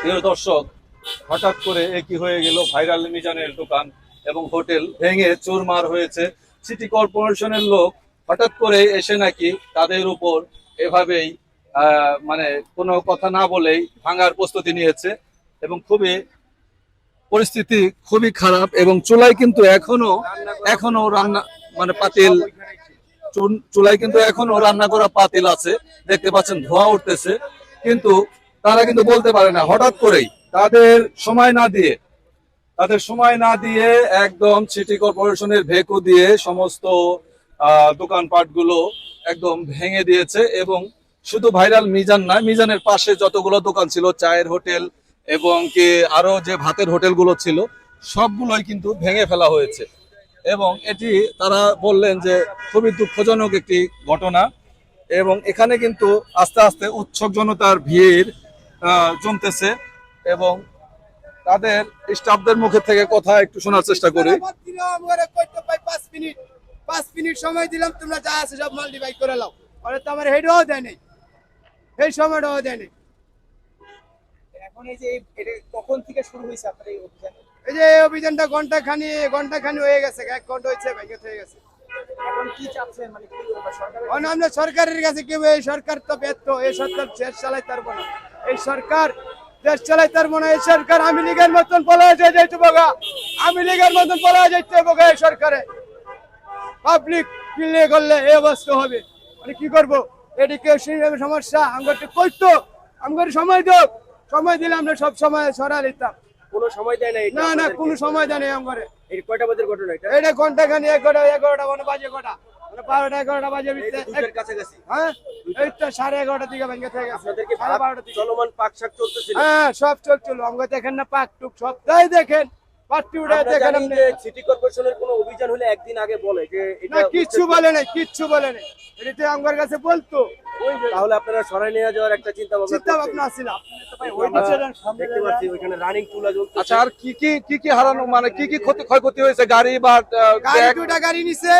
প্রিয় দর্শক, হঠাৎ করে একই হয়ে গেল ভাইরাল মিজানের দোকান এবং হোটেল ভেঙে চুরমার হয়েছে। সিটি কর্পোরেশনের লোক হঠাৎ করে এসে নাকি তাদের উপর এভাবেই মানে কোনো কথা না বলেই ভাঙার প্রস্তুতি নিয়েছে এবং পরিস্থিতি খুবই খারাপ। এবং চুলায় কিন্তু এখনো রান্না মানে পাতিল চুলায় কিন্তু এখনো রান্না করা পাতিল আছে, দেখতে পাচ্ছেন ধোঁয়া উঠতেছে। কিন্তু তারা কিন্তু বলতে পারে না, হঠাৎ করেই তাদের সময় না দিয়ে একদম সিটি কর্পোরেশনের ভেকু দিয়ে সমস্ত দোকানপাট গুলো একদম ভেঙে দিয়েছে। এবং শুধু ভাইরাল মিজান না, মিজানের পাশে যতগুলো দোকান ছিল, চায়ের হোটেল এবং কি আরো যে ভাতের হোটেলগুলো ছিল, সবগুলোই কিন্তু ভেঙে ফেলা হয়েছে। এবং এটি তারা বললেন যে খুবই দুঃখজনক একটি ঘটনা। এবং এখানে কিন্তু আস্তে আস্তে উৎসুক জনতার ভিড় জমতেছে এবং তাদের স্টাফদের মুখে থেকে কথা একটু শোনার চেষ্টা করি। 5 মিনিট সময় দিলাম, তোমরা যা আছে সব মাল ডিভাইড করে নাও। পরে তো আমার হেডও দেয় নাই, এই সময়টাও দেয় নাই। এখন এই যে এটা কখন থেকে শুরু হয়েছে আপনার এই অভিযান? এই যে অভিযানটা ঘন্টাখানি হয়ে গেছে, 1 ঘন্টা হয়েছে, ভেঙে হয়ে গেছে। এখন কি চাচ্ছেন, মানে কি সরকারের? আমরা সরকারের কাছে কেউ, এই সরকার তো ব্যর্থ, এই সরকার দেশ চালাইতে পারবো না, এই সরকার দেশ চালাইতে পারবো না। এই সরকার আমি লীগের মতন পলায় যাইতে বোগা, আমি লীগের মতন পলায় যাইতে বোগা। এই সরকারে পাবলিক পিলে করলে এই অবস্থা হবে, মানে কি করবো? এদিকে সমস্যা আমার করতো, আমার সময় দাও, সময় দিলে আমরা সব সময় সরা দিতাম। কোনো সময় দেয় না? না, কোনো সময় দেয় না আমার। এই কয়টা বাজের ঘটনা এটা? এটা ঘন্টাখানি, 11টা মানে বাজে কটা, মানে 12টা 11টা বাজে কাছাকাছি। হ্যাঁ, এই তো 11:30 দিকে ভেঙে থেকে গেছে। আপনাদেরকে 12:30 দিকে চলমান পাকশাক চলতেছিল? হ্যাঁ, সব চলছিল। আমরা দেখেন না, পাক টুক সব তাই দেখেন, পাট্টি উড়ে দেখেন আপনি। সিটি কর্পোরেশনের কোনো অভিযান হলে একদিন আগে বলে যে না, কিচ্ছু বলে নাই, কিচ্ছু বলে নাই। এটা আমার কাছে বলতো, তাহলে আপনারা সরাই নিয়ে যাওয়ার একটা চিন্তা ভাবনা ছিল। দেখতে পাচ্ছি ওইখানে রানিং তুলা জ্বলছে। আচ্ছা, আর কি হারানো, মানে কি ক্ষয়ক্ষতি হয়েছে? গাড়ি বা দুটা গাড়ি নিছে,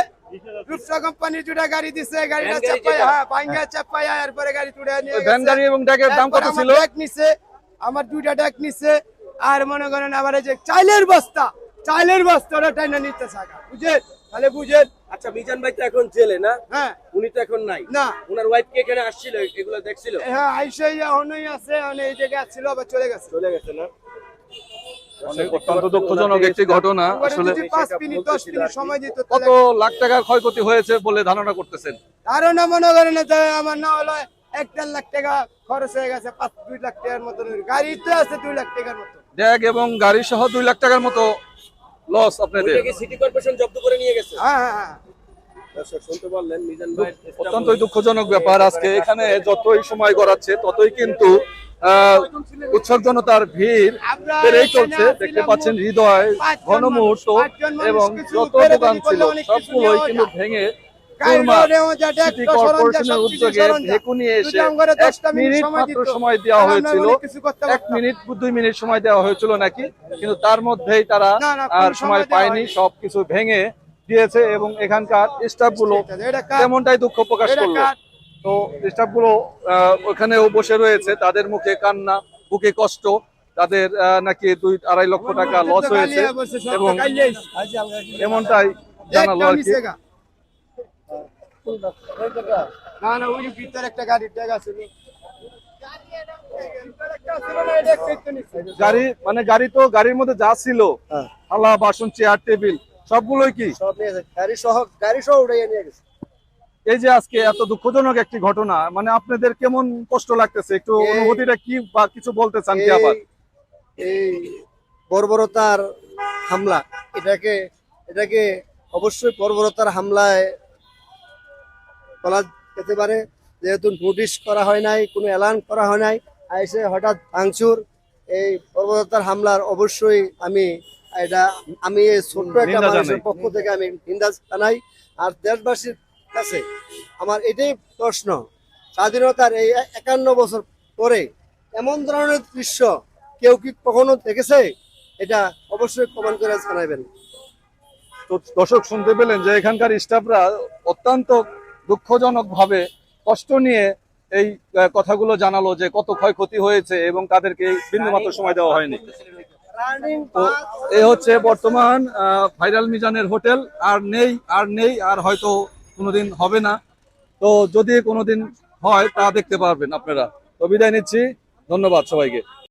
রূপসা কোম্পানির দুটা গাড়ি দিছে, গাড়িটা চাপায়, হ্যাঁ ভাঙ্গা চাপায়, এরপরে গাড়ি তুলে নিয়ে গেছে। ভ্যান গাড়ি এবং ড্যাগের দাম কত ছিল? ড্যাগ নিছে, আমার দুইটা ড্যাগ নিছে। আর মনে করেন আবার এই যে চাইলের বস্তাটা টাইনা নিতে থাকা, বুঝেন? তাহলে বুঝেন। আচ্ছা, মিজান ভাই তো এখন জেলে না? হ্যাঁ, উনি তো এখন নাই না। ওনার ওয়াইফ কি এখানে আসছিল, এগুলো দেখছিল? হ্যাঁ, আইসাই এখনই আছে, এই জায়গায় আসছিল, আবার চলে গেছে না? অত্যন্ত দুঃখজনক একটি ঘটনা। আসলে 5 মিনিট 10 মিনিট সময় দিত, কত লাখ টাকার ক্ষয়ক্ষতি হয়েছে বলে ধারণা করতেছেন? ধারণা মনে করেন যে আমার না হলো 1-1.5 লাখ টাকা খরচ হয়ে গেছে, 5-2 লাখ টাকার মতো। গাড়ি তো আছে 2 লাখ টাকার মতো, ড্যাগ এবং গাড়ি সহ 2 লাখ টাকার মতো লস আপনাদের। ওইটাকে সিটি কর্পোরেশন জব্দ করে নিয়ে গেছে? হ্যাঁ। দর্শক শুনতে পারলেন মিজান ভাই। অত্যন্তই দুঃখজনক ব্যাপার। আজকে এখানে যতই সময় গড়াচ্ছে ততই কিন্তু উৎসব জনতার ভিড় বেড়েই চলছে। দেখতে পাচ্ছেন হৃদয় ঘন মুহূর্ত এবং যত দোকান ছিল সবগুলোই কিন্তু ভেঙে সিটি কর্পোরেশনের উদ্যোগে ভেকু নিয়ে এসে 1 মিনিট মাত্র সময় দেওয়া হয়েছিল, 1 মিনিট 2 মিনিট সময় দেওয়া হয়েছিল নাকি, কিন্তু তার মধ্যেই তারা আর সময় পায়নি, সবকিছু ভেঙে দিয়েছে। এবং এখানকার স্টাফ গুলো তেমনটাই দুঃখ প্রকাশ করলো। তো স্টাফ গুলো ওখানেও বসে রয়েছে, তাদের মুখে কান্না, বুকে কষ্ট। তাদের নাকি 2-2.5 লক্ষ টাকা লস হয়েছে এবং এমনটাই জানালো আর কি। না, ওই ভিতরে একটা গাড়ি ট্যাগ আছে। গাড়ির মধ্যে যা ছিল, থালা বাসন চেয়ার টেবিল সবগুলোই কি সব নিয়ে গেছে, গাড়ি সহ উড়াইয়া নিয়ে গেছে। এই যে আজকে এত দুঃখজনক একটি ঘটনা, মানে আপনাদের কেমন কষ্ট লাগতেছে, একটু অনুভূতিটা কি বা কিছু বলতে চান কি? আবার এই বর্বরতার হামলা, এটাকে অবশ্যই বর্বরতার হামলায় বলা যেতে পারে, যেহেতু নোটিশ করা হয় নাই, কোনো এলান করা হয় নাই, এসে হঠাৎ ভাঙচুর, এই বর্বরতার হামলার অবশ্যই আমি এই ছোট্ট একটা মানুষের পক্ষ থেকে আমি নিন্দা জানাই। আর দেশবাসীর কাছে আমার এটাই প্রশ্ন, স্বাধীনতার এই 51 বছর পরে এমন ধরনের দৃশ্য কেউ কি কখনো দেখেছে? এটা অবশ্যই কমেন্ট করে জানাবেন। তো দর্শক শুনতে পেলেন যে এখানকার স্টাফরা অত্যন্ত দুঃখজনক ভাবে কষ্ট নিয়ে এই কথাগুলো জানালো যে কত ক্ষয়ক্ষতি হয়েছে এবং তাদেরকে বিন্দুমাত্র সময় দেওয়া হয়নি। তো এই হচ্ছে বর্তমান ভাইরাল মিজানের হোটেল। আর নেই আর হয়তো কোনোদিন হবে না। তো যদি কোনোদিন হয় তা দেখতে পারবেন আপনারা। তো বিদায় নিচ্ছি, ধন্যবাদ সবাইকে।